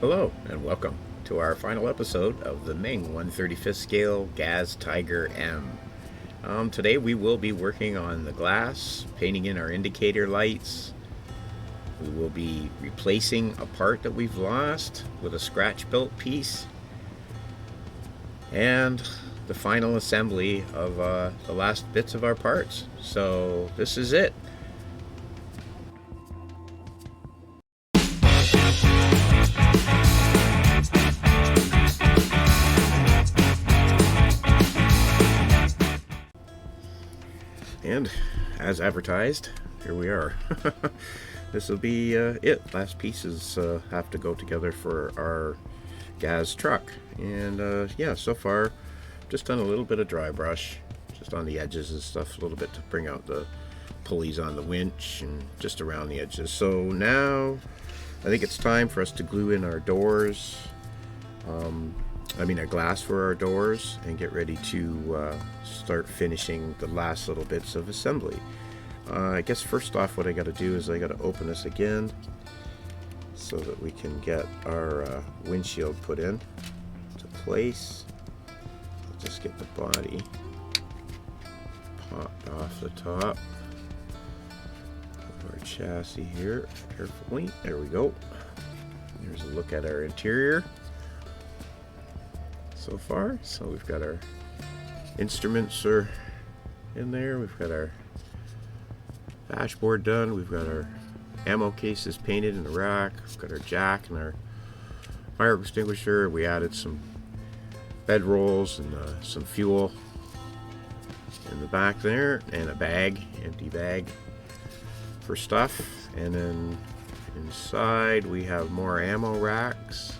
Hello and welcome to our final episode of the Meng 135th scale Gaz Tiger M. Today we will be working on the glass, painting in our indicator lights. We will be replacing a part that we've lost with a scratch built piece, and the final assembly of the last bits of our parts. So this is it. And as advertised, here we are. This will be it. Last pieces have to go together for our Gaz truck. And yeah, so far, just done a little bit of dry brush, just on the edges and stuff, a little bit to bring out the pulleys on the winch and just around the edges. So now, I think it's time for us to glue in our doors. Our glass for our doors, and get ready to start finishing the last little bits of assembly. I guess first off what I got to do is I got to open this again so that we can get our windshield put in to place. I'll just get the body popped off the top of our chassis here carefully. There we go. Here's a look at our interior so far. So we've got our instruments are in there, we've got our dashboard done, we've got our ammo cases painted in the rack, we've got our jack and our fire extinguisher. We added some bed rolls and some fuel in the back there, and a bag, empty bag for stuff. And then inside we have more ammo racks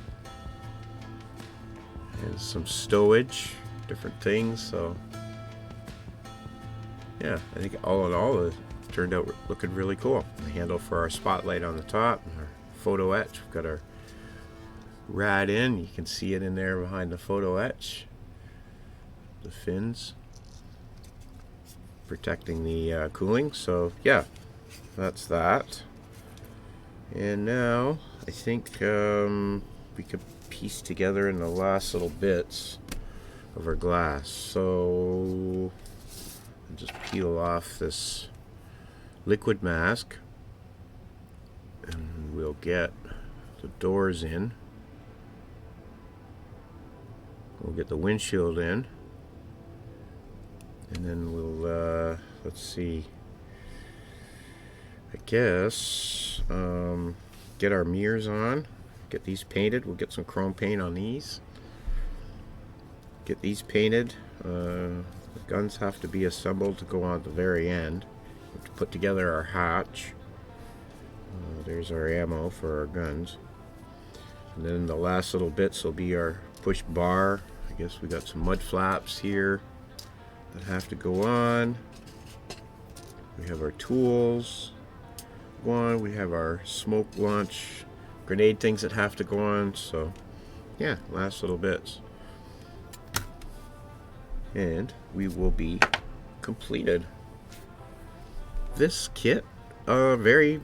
and some stowage, different things. So yeah, I think all in all it turned out looking really cool. The handle for our spotlight on the top, and our photo etch. We've got our rad in, you can see it in there behind the photo etch, the fins protecting the cooling. So yeah, that's that. And now I think we could piece together in the last little bits of our glass. So I'll just peel off this liquid mask and we'll get the doors in. We'll get the windshield in, and then we'll let's see, I guess get our mirrors on, get these painted. We'll get some chrome paint on these, get these painted. The guns have to be assembled to go on at the very end. We have to put together our hatch. There's our ammo for our guns, and then the last little bits will be our push bar. I guess we got some mud flaps here that have to go on. We have our tools on. We have our smoke launch grenade things that have to go on. So yeah, last little bits, and we will be completed. This kit, very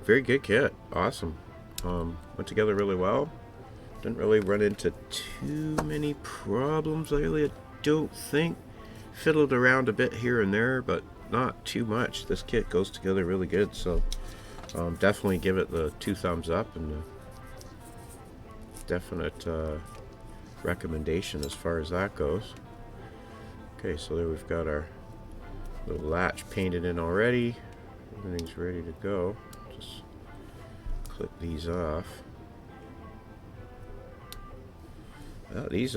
good kit. Awesome. Went together really well. Didn't really run into too many problems lately, I don't think. Fiddled around a bit here and there, but not too much. This kit goes together really good, so definitely give it the 2 thumbs up, and definite recommendation as far as that goes. Okay, so there we've got our little latch painted in already. Everything's ready to go. Just clip these off. Well, these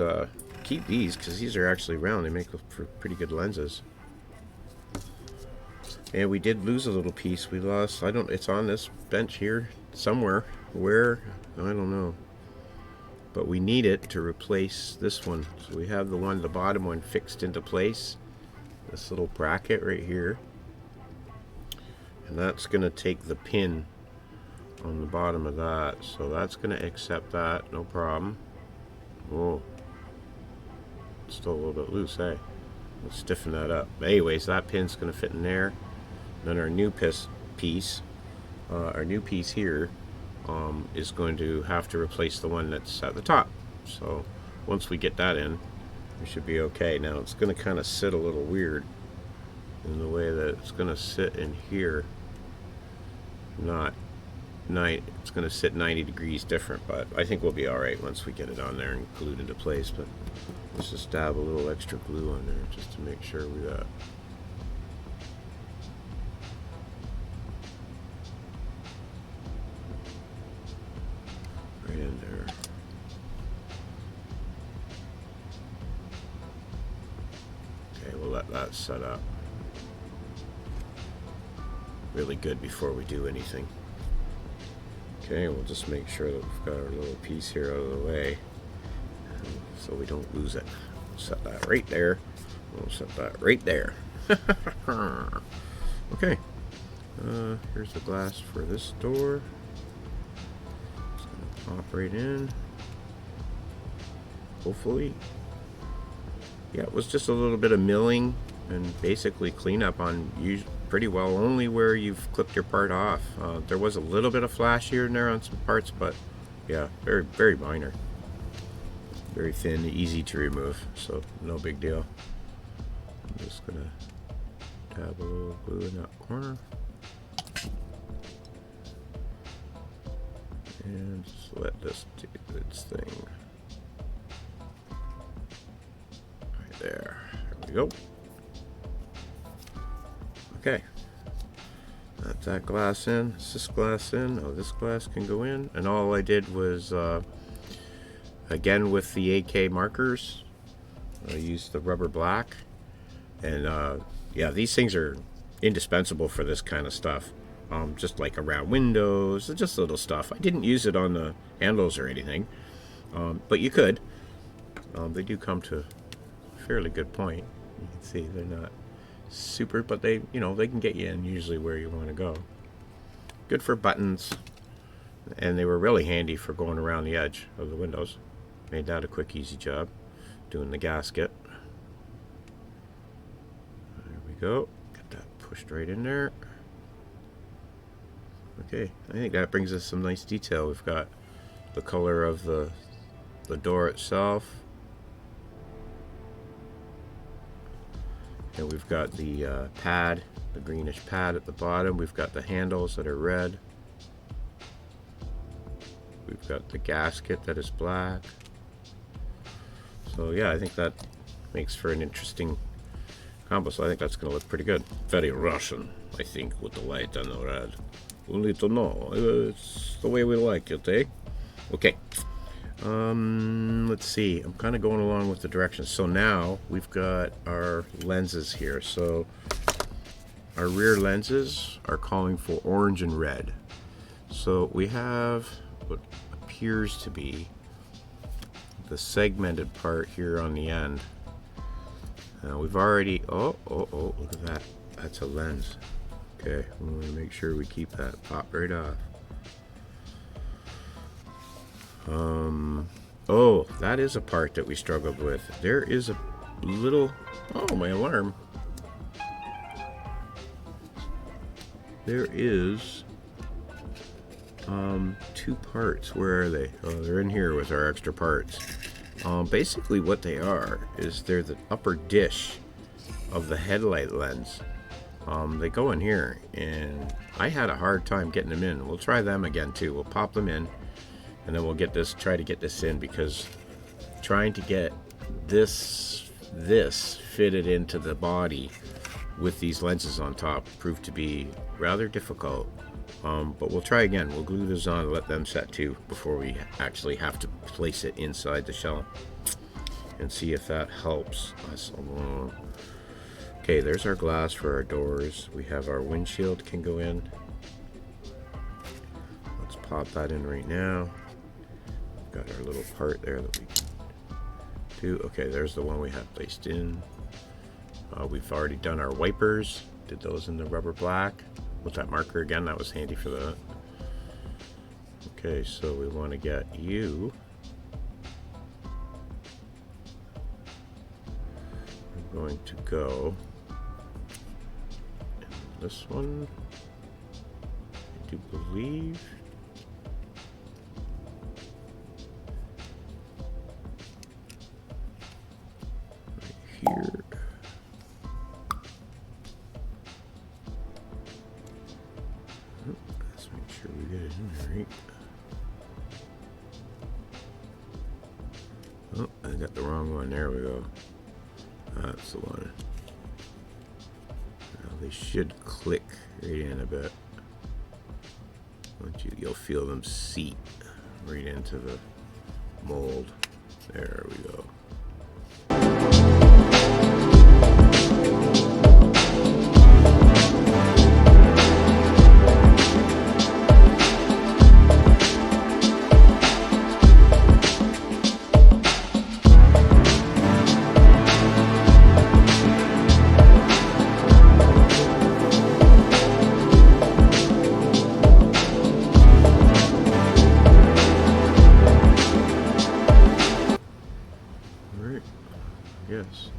keep these because these are actually round. They make for pretty good lenses. And we did lose a little piece. We lost, I don't, it's on this bench here somewhere. Where? I don't know. But we need it to replace this one. So we have the one, the bottom one, fixed into place. This little bracket right here. And that's going to take the pin on the bottom of that. So that's going to accept that, no problem. Whoa. Still a little bit loose, hey? Let's stiffen that up. But anyways, that pin's going to fit in there. Then our new piece here is going to have to replace the one that's at the top. So once we get that in, we should be okay. Now it's going to kind of sit a little weird in the way that it's going to sit in here. It's going to sit 90 degrees different, but I think we'll be all right once we get it on there and glued into place. But let's just dab a little extra glue on there just to make sure we got right in there. Okay, we'll let that set up really good before we do anything. Okay, we'll just make sure that we've got our little piece here out of the way so we don't lose it. Set that right there. We'll set that right there. Okay, here's the glass for this door. It's gonna pop right in. Hopefully. Yeah, it was just a little bit of milling and basically cleanup on pretty well only where you've clipped your part off. There was a little bit of flash here and there on some parts, but yeah, very, very minor. Very thin, easy to remove, so no big deal. I'm just gonna dab a little glue in that corner. And just let this do its thing. Right there. There we go. Okay. That's that glass in. Is this glass in? Oh, this glass can go in. And all I did was, again with the AK markers, I used the rubber black. And yeah, these things are indispensable for this kind of stuff. Just like around windows, just little stuff. I didn't use it on the handles or anything, but you could. They do come to a fairly good point. You can see they're not super, but they, they can get you in usually where you want to go. Good for buttons, and they were really handy for going around the edge of the windows. Made that a quick, easy job. Doing the gasket. There we go. Get that pushed right in there. Okay, I think that brings us some nice detail. We've got the color of the door itself. And we've got the pad, the greenish pad at the bottom. We've got the handles that are red. We've got the gasket that is black. So yeah, I think that makes for an interesting combo. So I think that's going to look pretty good. Very Russian, I think, with the white and the red. We'll need to know. It's the way we like it, eh? Okay. Let's see. I'm kind of going along with the directions. So now we've got our lenses here. So our rear lenses are calling for orange and red. So we have what appears to be the segmented part here on the end. We've already, oh, look at that. That's a lens. Okay, we want to make sure we keep that pop right off. Oh, that is a part that we struggled with. There is a little, oh, my alarm. There is two parts. Where are they? Oh, they're in here with our extra parts. Basically what they are is they're the upper dish of the headlight lens. They go in here, and I had a hard time getting them in. We'll try them again too. We'll pop them in, and then we'll try to get this in, because trying to get this fitted into the body with these lenses on top proved to be rather difficult. But we'll try again. We'll glue those on and let them set too before we actually have to place it inside the shell, and see if that helps us along. Okay, there's our glass for our doors. We have our windshield can go in. Let's pop that in right now. We've got our little part there that we can do. Okay, there's the one we have placed in. We've already done our wipers. Did those in the rubber black with that marker again. That was handy for that. Okay, so we want to get you. We're going to go in this one. I do believe Oh, I got the wrong one. There we go. That's the one. Now they should click right in a bit. Once you'll feel them seat right into the mold. There we go. Yes.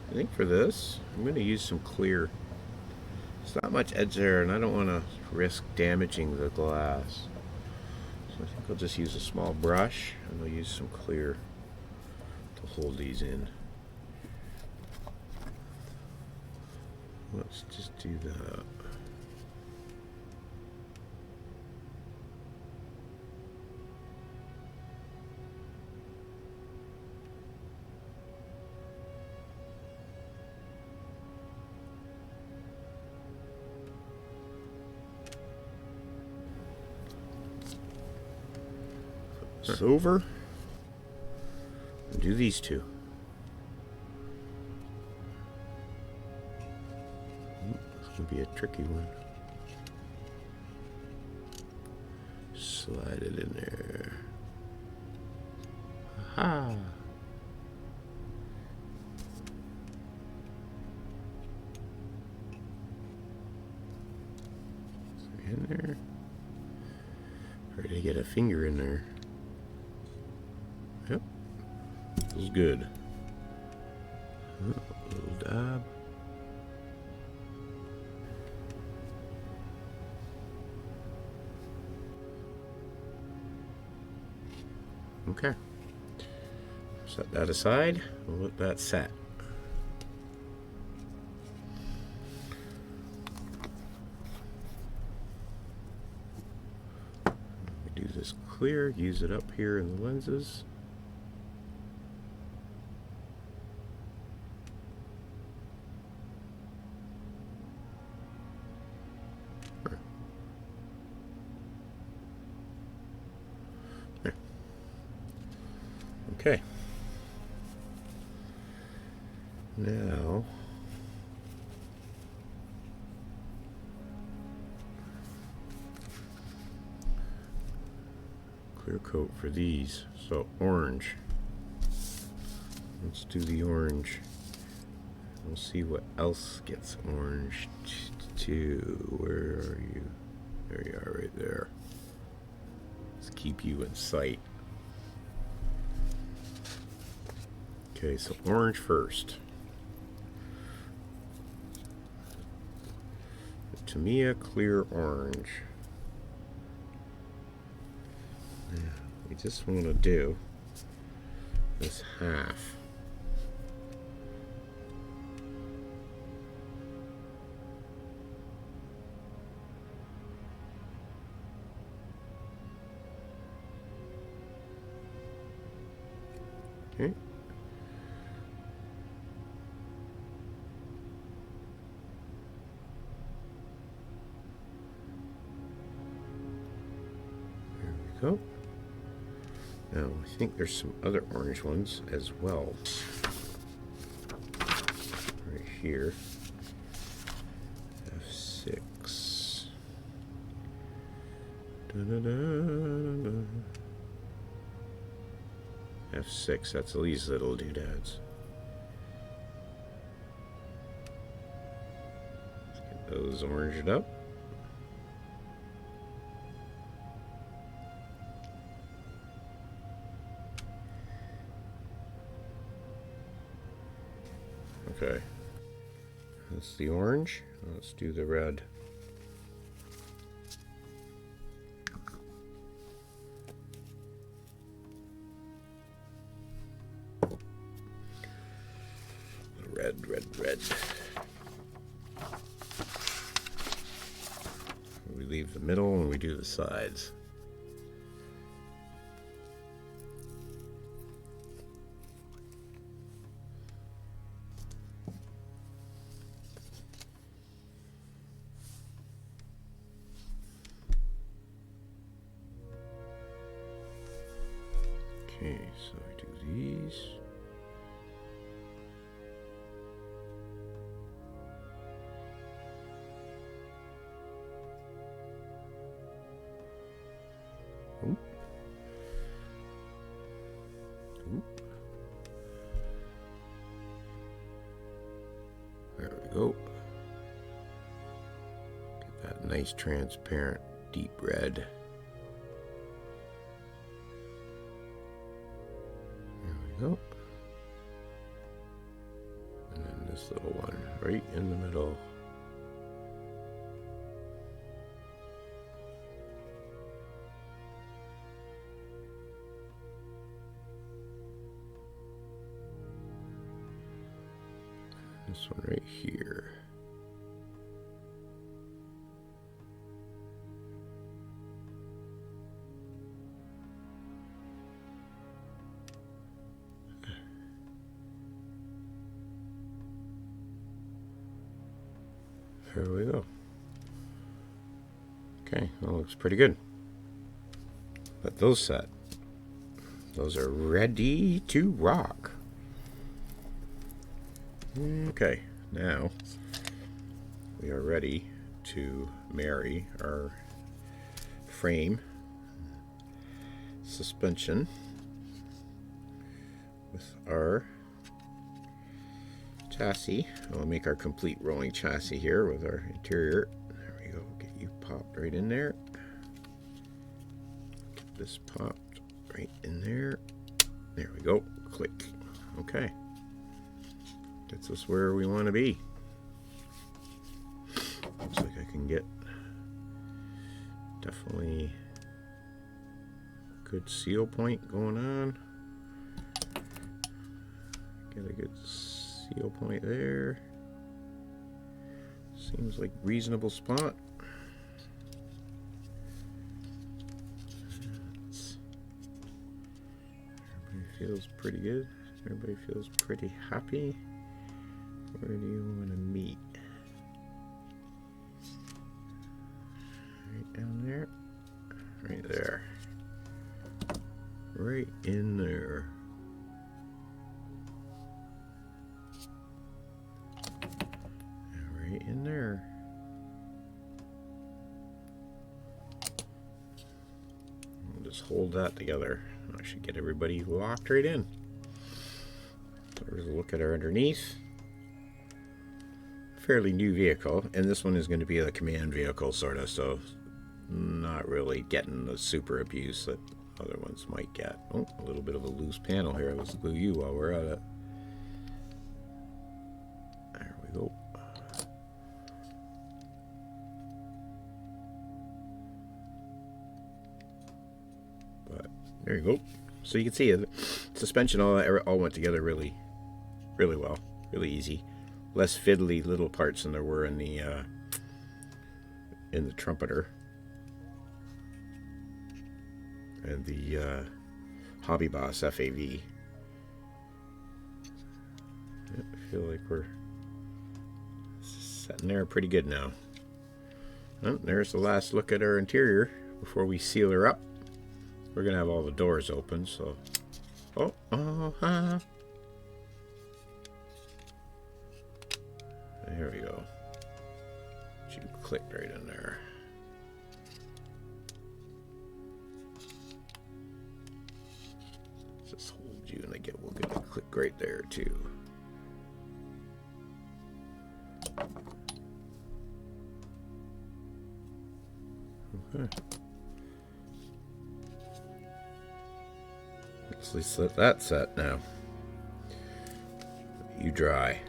I think for this, I'm going to use some clear. It's not much edge there, and I don't want to risk damaging the glass. So I think I'll just use a small brush, and I'll use some clear to hold these in. Let's just do that. This over. Do these two. This is going to be a tricky one. Slide it in there. Aha! In there. Try to get a finger in there. Yep. Feels good. A little dab. Okay. Set that aside. We'll let that set. We do this clear, use it up here in the lenses. Okay. Now, clear coat for these. So orange. Let's do the orange. We'll see what else gets orange too. Where are you? There you are, right there. Let's keep you in sight. Okay, so orange first. Tamiya clear orange. Yeah, we just want to do this half. Okay. Go. Now I think there's some other orange ones as well. Right here. F6. F6, that's these little doodads. Let's get those oranged up. Okay, that's the orange. Let's do the red. Red. We leave the middle and we do the sides. Okay, so I do these. Oop. Oop. There we go. Get that nice transparent deep red. There we go. And then this little one right in the middle. This one right here. There we go. Okay, that looks pretty good. Let those set. Those are ready to rock. Okay, now we are ready to marry our frame suspension with our chassis. We'll make our complete rolling chassis here with our interior. There we go. Get you popped right in there. Get this popped right in there. There we go. Click. Okay. Gets us where we want to be. Looks like I can get definitely a good seal point going on. Get a good seal point there. Seems like reasonable spot. Everybody feels pretty good. Everybody feels pretty happy. Where do you want to meet? Right down there. Right there. Right in there. Right in there. We'll just hold that together. I should get everybody locked right in. There's a look at our underneath. Fairly new vehicle, and this one is going to be a command vehicle sort of, so not really getting the super abuse that other ones might get. Oh, a little bit of a loose panel here. Let's glue you while we're at it. There we go. But there you go. So you can see the suspension all went together really well, really easy. Less fiddly little parts than there were in the trumpeter and the Hobby Boss FAV. Yeah, I feel like we're sitting there pretty good now. Oh, there's the last look at our interior before we seal her up. We're gonna have all the doors open, so there we go. You clicked right in there. Just hold you, and we'll get a click right there too. Okay. Let's at least let that set now. You dry.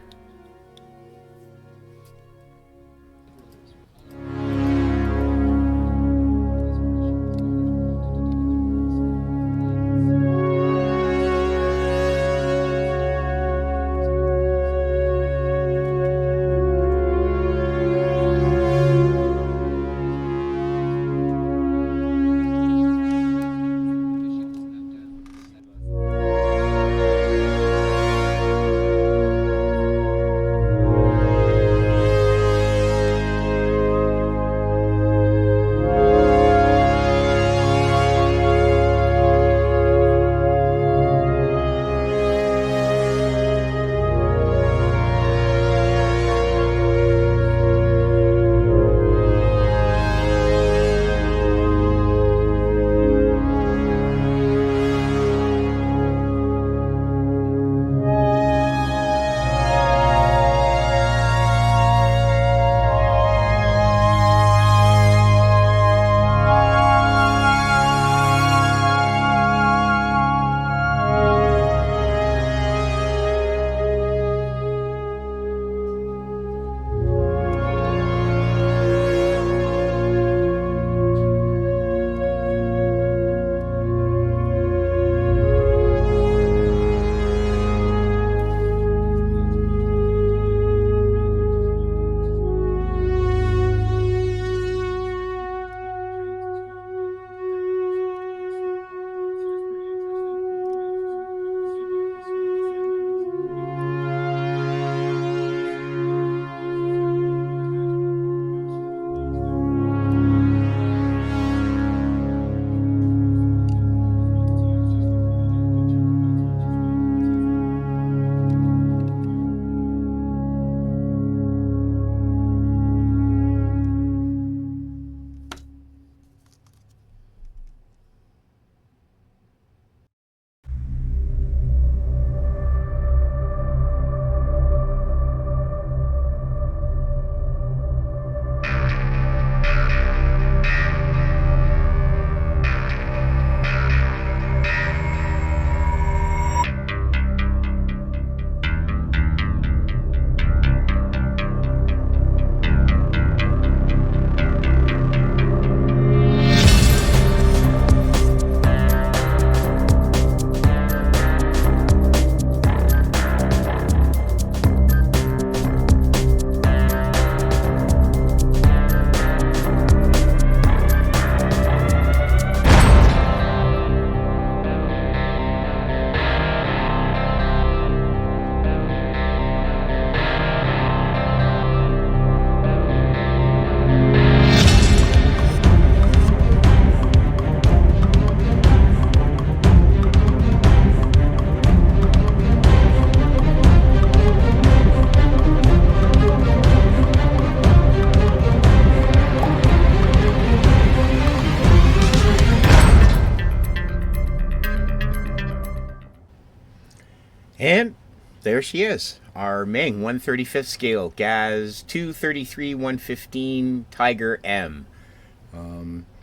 And there she is, our Meng 135th scale Gaz 233 115 Tiger M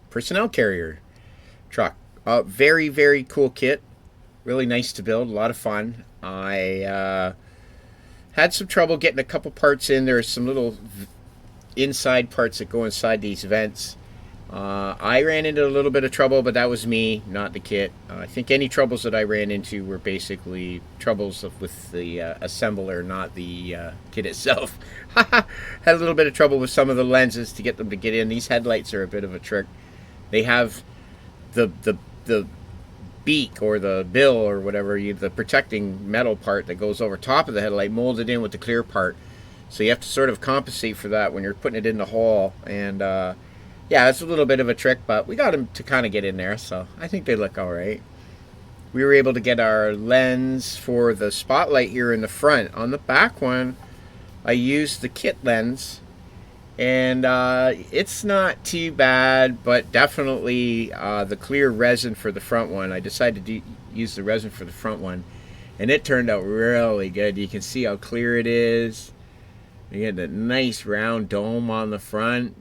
personnel carrier truck. Very, very cool kit. Really nice to build. A lot of fun. I had some trouble getting a couple parts in. There's some little inside parts that go inside these vents. I ran into a little bit of trouble, but that was me, not the kit. I think any troubles that I ran into were basically troubles with the assembler, not the kit itself. Had a little bit of trouble with some of the lenses to get them to get in. These headlights are a bit of a trick. They have the beak or the bill or whatever, the protecting metal part that goes over top of the headlight molded in with the clear part. So you have to sort of compensate for that when you're putting it in the hole. And yeah, it's a little bit of a trick, but we got them to kind of get in there, so I think they look all right. We were able to get our lens for the spotlight here in the front. On the back one, I used the kit lens, and it's not too bad, but definitely the clear resin for the front one. I decided to use the resin for the front one, and it turned out really good. You can see how clear it is. You get that nice round dome on the front.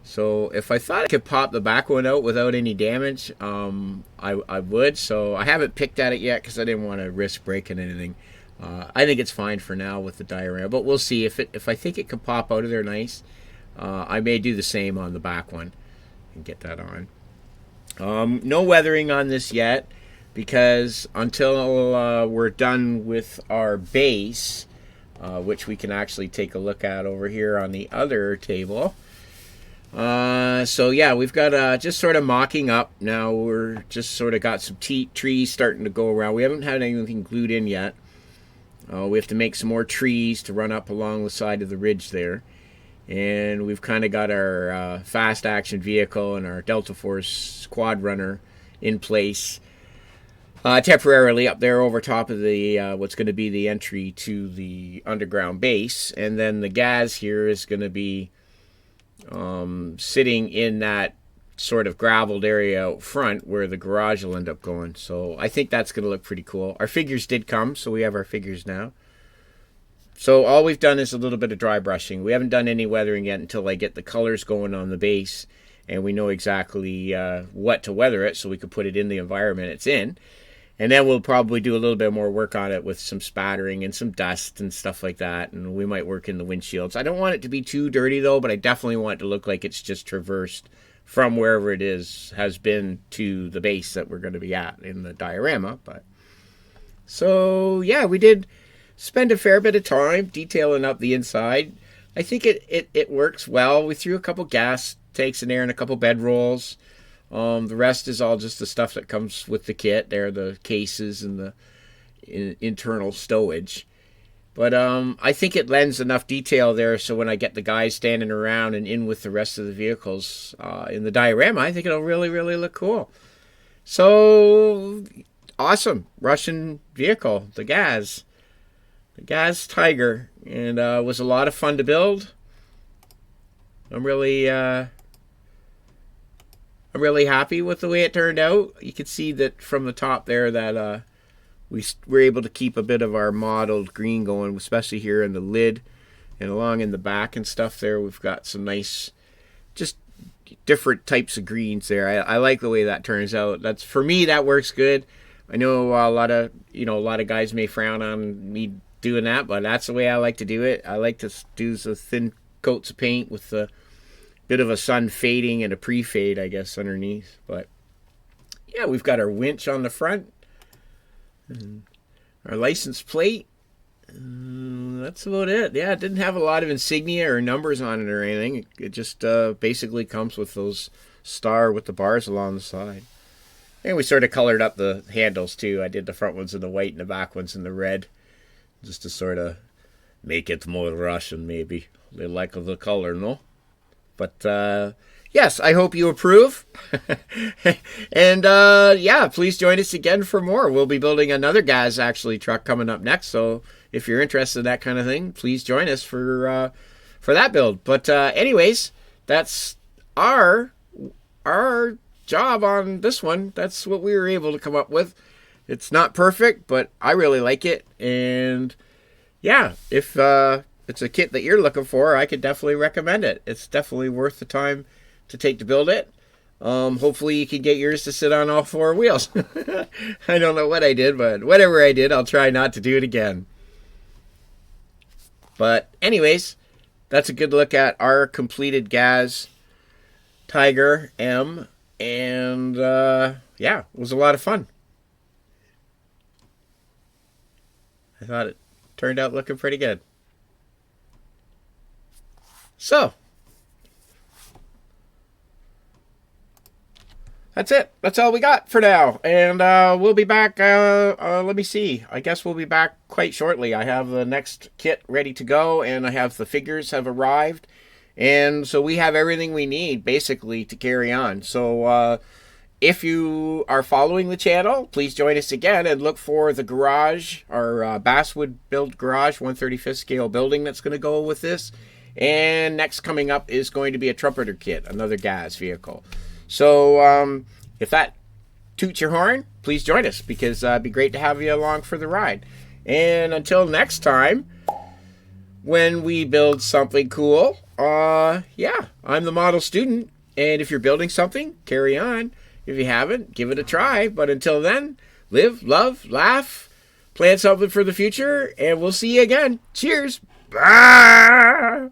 So if I thought I could pop the back one out without any damage, I would. So I haven't picked at it yet because I didn't want to risk breaking anything. I think it's fine for now with the diorama, but we'll see. If I think it could pop out of there nice, I may do the same on the back one and get that on. No weathering on this yet, because until we're done with our base, which we can actually take a look at over here on the other table. So yeah, we've got just sort of mocking up. Now we're just sort of got some trees starting to go around. We haven't had anything glued in yet. We have to make some more trees to run up along the side of the ridge there. And we've kind of got our fast action vehicle and our Delta Force quad runner in place temporarily up there over top of the what's going to be the entry to the underground base. And then the Gaz here is going to be sitting in that sort of graveled area out front where the garage will end up going. So I think that's going to look pretty cool. Our figures did come, so we have our figures now. So all we've done is a little bit of dry brushing. We haven't done any weathering yet until I get the colors going on the base and we know exactly what to weather it so we can put it in the environment it's in. And then we'll probably do a little bit more work on it with some spattering and some dust and stuff like that. And we might work in the windshields. I don't want it to be too dirty, though, but I definitely want it to look like it's just traversed from wherever it has been to the base that we're going to be at in the diorama. But so, yeah, we did spend a fair bit of time detailing up the inside. I think it works well. We threw a couple gas tanks in there and a couple bedrolls. The rest is all just the stuff that comes with the kit. There are the cases and the internal stowage. But I think it lends enough detail there so when I get the guys standing around and in with the rest of the vehicles in the diorama, I think it'll really, really look cool. So, awesome. Russian vehicle, the Gaz. The Gaz Tiger. And it was a lot of fun to build. I'm really happy with the way it turned out. You can see that from the top there that we were able to keep a bit of our mottled green going, especially here in the lid and along in the back and stuff there. We've got some nice, just different types of greens there. I like the way that turns out. That's, for me, that works good. I know a lot of guys may frown on me doing that, but that's the way I like to do it. I like to do the thin coats of paint with the bit of a sun fading and a pre-fade, I guess, underneath. But yeah, we've got our winch on the front and our license plate. That's about it. Yeah, it didn't have a lot of insignia or numbers on it or anything. It just basically comes with those star with the bars along the side. And we sort of colored up the handles too. I did the front ones in the white and the back ones in the red, just to sort of make it more Russian, maybe. They like the color, no? But yes, I hope you approve. And yeah, please join us again for more. We'll be building another Gaz actually truck coming up next. So if you're interested in that kind of thing, please join us for that build. But anyways, that's our job on this one. That's what we were able to come up with. It's not perfect, but I really like it. And yeah, if it's a kit that you're looking for, I could definitely recommend it. It's definitely worth the time to take to build it. Hopefully you can get yours to sit on all four wheels. I don't know what I did, but whatever I did, I'll try not to do it again. But anyways, that's a good look at our completed Gaz Tiger M. And yeah, it was a lot of fun. I thought it turned out looking pretty good. So, that's it. That's all we got for now. And we'll be back. Let me see. I guess we'll be back quite shortly. I have the next kit ready to go, and I have the figures have arrived. And so we have everything we need, basically, to carry on. So if you are following the channel, please join us again and look for the garage, our basswood build garage, 1/35th scale building that's going to go with this. And next coming up is going to be a trumpeter kit, another Gaz vehicle. So if that toots your horn, please join us, because it'd be great to have you along for the ride. And until next time, when we build something cool, yeah, I'm the model student. And if you're building something, carry on. If you haven't, give it a try. But until then, live, love, laugh, plan something for the future, and we'll see you again. Cheers. Bye.